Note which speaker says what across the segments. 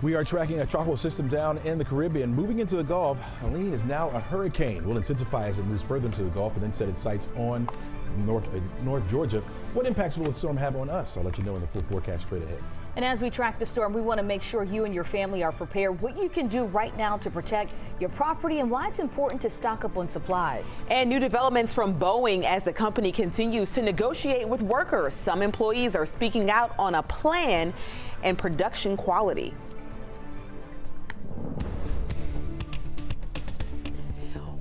Speaker 1: We are tracking a tropical system down in the Caribbean. Moving into the Gulf, Helene is now a hurricane. Will intensify as it moves further into the Gulf and then set its sights on North Georgia. What impacts will the storm have on us? I'll let you know in the full forecast straight ahead.
Speaker 2: And as we track the storm, we want to make sure you and your family are prepared. What you can do right now to protect your property and why it's important to stock up on supplies.
Speaker 3: And new developments from Boeing as the company continues to negotiate with workers. Some employees are speaking out on a plan and production quality.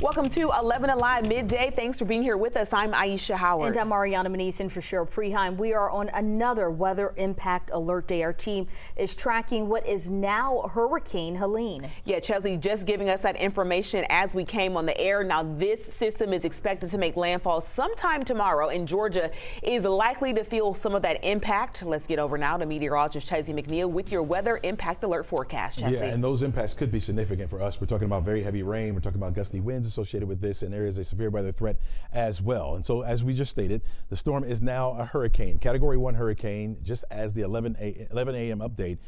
Speaker 3: Welcome to 11 Alive Midday. Thanks for being here with us. I'm Aisha Howard.
Speaker 2: And I'm Ariana Manise in for Cheryl Preheim. We are on another weather impact alert day. Our team is tracking what is now Hurricane Helene.
Speaker 3: Yeah, Chesley just giving us that information as we came on the air. Now, this system is expected to make landfall sometime tomorrow, and Georgia is likely to feel some of that impact. Let's get over now to meteorologist Chesley McNeil with your weather impact alert forecast. Chesley.
Speaker 1: Yeah, and those impacts could be significant for us. We're talking about very heavy rain. We're talking about gusty winds associated with this, and there is a severe weather threat as well. And so, as we just stated, the storm is now a hurricane, Category 1 hurricane, just as the 11 a.m. update.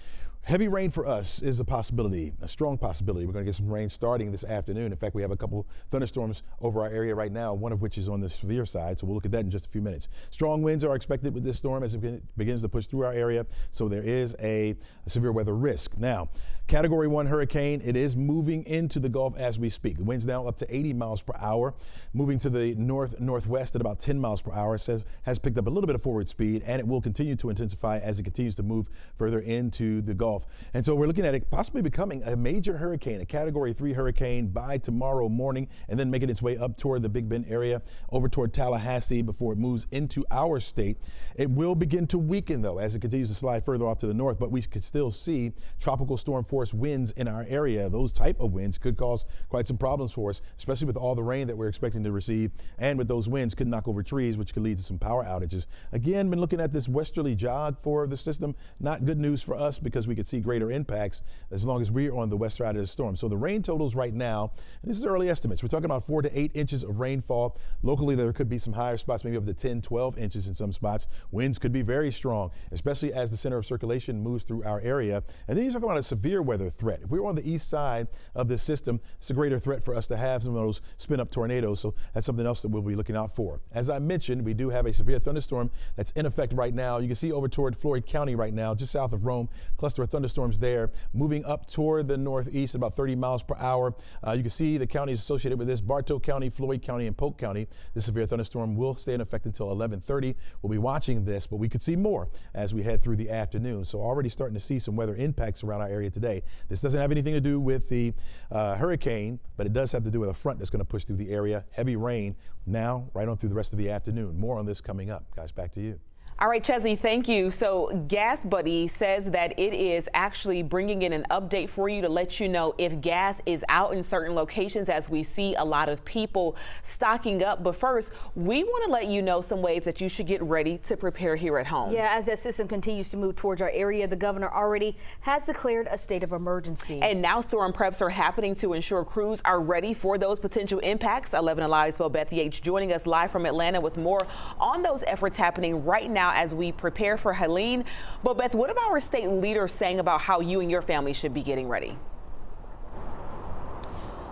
Speaker 1: Heavy rain for us is a possibility, a strong possibility. We're going to get some rain starting this afternoon. In fact, we have a couple thunderstorms over our area right now, one of which is on the severe side, so we'll look at that in just a few minutes. Strong winds are expected with this storm as it begins to push through our area, so there is a severe weather risk. Now, Category 1 hurricane, it is moving into the Gulf as we speak. The winds now up to 80 miles per hour, moving to the northwest at about 10 miles per hour. It has picked up a little bit of forward speed, and it will continue to intensify as it continues to move further into the Gulf. And so we're looking at it possibly becoming a major hurricane, a Category 3 hurricane by tomorrow morning, and then making its way up toward the Big Bend area, over toward Tallahassee before it moves into our state. It will begin to weaken, though, as it continues to slide further off to the north, but we could still see tropical storm force winds in our area. Those type of winds could cause quite some problems for us, especially with all the rain that we're expecting to receive, and with those winds could knock over trees, which could lead to some power outages. Again, been looking at this westerly jog for the system. Not good news for us because we could see greater impacts as long as we're on the west side of the storm. So the rain totals right now, and this is early estimates, we're talking about 4 to 8 inches of rainfall. Locally, there could be some higher spots, maybe up to 10, 12 inches in some spots. Winds could be very strong, especially as the center of circulation moves through our area. And then you talk about a severe weather threat. If we're on the east side of this system, it's a greater threat for us to have some of those spin-up tornadoes. So that's something else that we'll be looking out for. As I mentioned, we do have a severe thunderstorm that's in effect right now. You can see over toward Floyd County right now, just south of Rome, cluster of thunderstorms there, moving up toward the northeast about 30 miles per hour. You can see the counties associated with this: Bartow County, Floyd County, and Polk County. This severe thunderstorm will stay in effect until 11:30. We'll be watching this, but we could see more as we head through the afternoon. So already starting to see some weather impacts around our area today. This doesn't have anything to do with the hurricane, but it does have to do with a front that's going to push through the area. Heavy rain now right on through the rest of the afternoon. More on this coming up. Guys, back to you.
Speaker 3: All right, Chesley, thank you. So Gas Buddy says that it is actually bringing in an update for you to let you know if gas is out in certain locations, as we see a lot of people stocking up. But first, we want to let you know some ways that you should get ready to prepare here at home.
Speaker 2: Yeah, as that system continues to move towards our area, the governor already has declared a state of emergency.
Speaker 3: And now storm preps are happening to ensure crews are ready for those potential impacts. 11 Alive's Beth Yates joining us live from Atlanta with more on those efforts happening right now as we prepare for Helene. But Beth, what about our state leaders saying about how you and your family should be getting ready?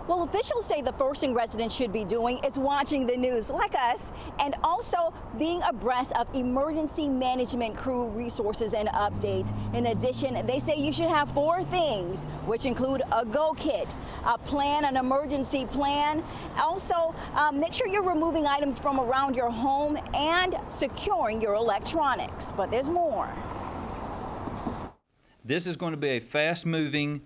Speaker 4: Well, officials say the first thing residents should be doing is watching the news like us, and also being abreast of emergency management crew resources and updates. In addition, they say you should have 4 things, which include a go kit, a plan, an emergency plan. Also, make sure you're removing items from around your home and securing your electronics. But there's more.
Speaker 5: This is going to be a fast-moving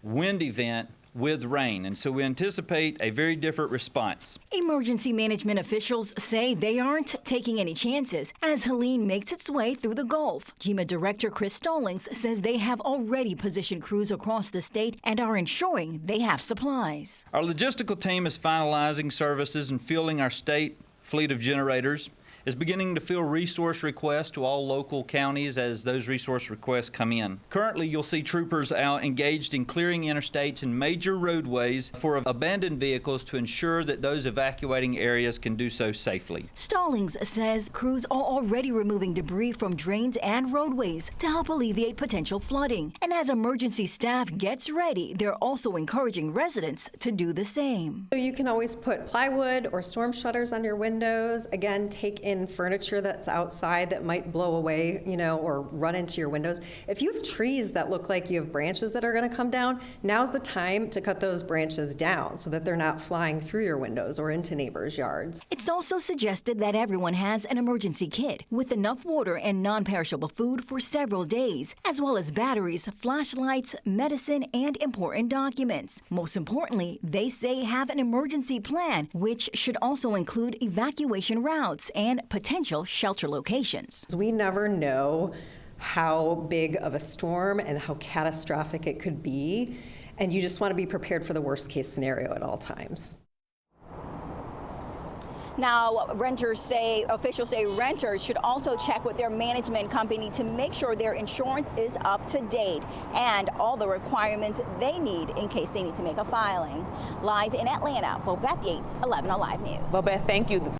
Speaker 5: wind event with rain, and so we anticipate a very different response.
Speaker 4: Emergency management officials say they aren't taking any chances as Helene makes its way through the Gulf. GEMA Director Chris Stallings says they have already positioned crews across the state and are ensuring they have supplies.
Speaker 5: Our logistical team is finalizing services and fueling our state fleet of generators, is beginning to field resource requests to all local counties as those resource requests come in. Currently, you'll see troopers out engaged in clearing interstates and major roadways for abandoned vehicles to ensure that those evacuating areas can do so safely.
Speaker 4: Stallings says crews are already removing debris from drains and roadways to help alleviate potential flooding. And as emergency staff gets ready, they're also encouraging residents to do the same.
Speaker 6: So you can always put plywood or storm shutters on your windows. Again, take in furniture that's outside that might blow away, or run into your windows. If you have trees that look like you have branches that are going to come down, now's the time to cut those branches down so that they're not flying through your windows or into neighbors' yards.
Speaker 4: It's also suggested that everyone has an emergency kit with enough water and non-perishable food for several days, as well as batteries, flashlights, medicine, and important documents. Most importantly, they say have an emergency plan, which should also include evacuation routes and potential shelter locations.
Speaker 6: We never know how big of a storm and how catastrophic it could be, and you just want to be prepared for the worst case scenario at all times.
Speaker 4: Now, officials say renters should also check with their management company to make sure their insurance is up to date and all the requirements they need in case they need to make a filing. Live in Atlanta, Bobeth Yates, 11 Alive News.
Speaker 3: Bobeth, thank you.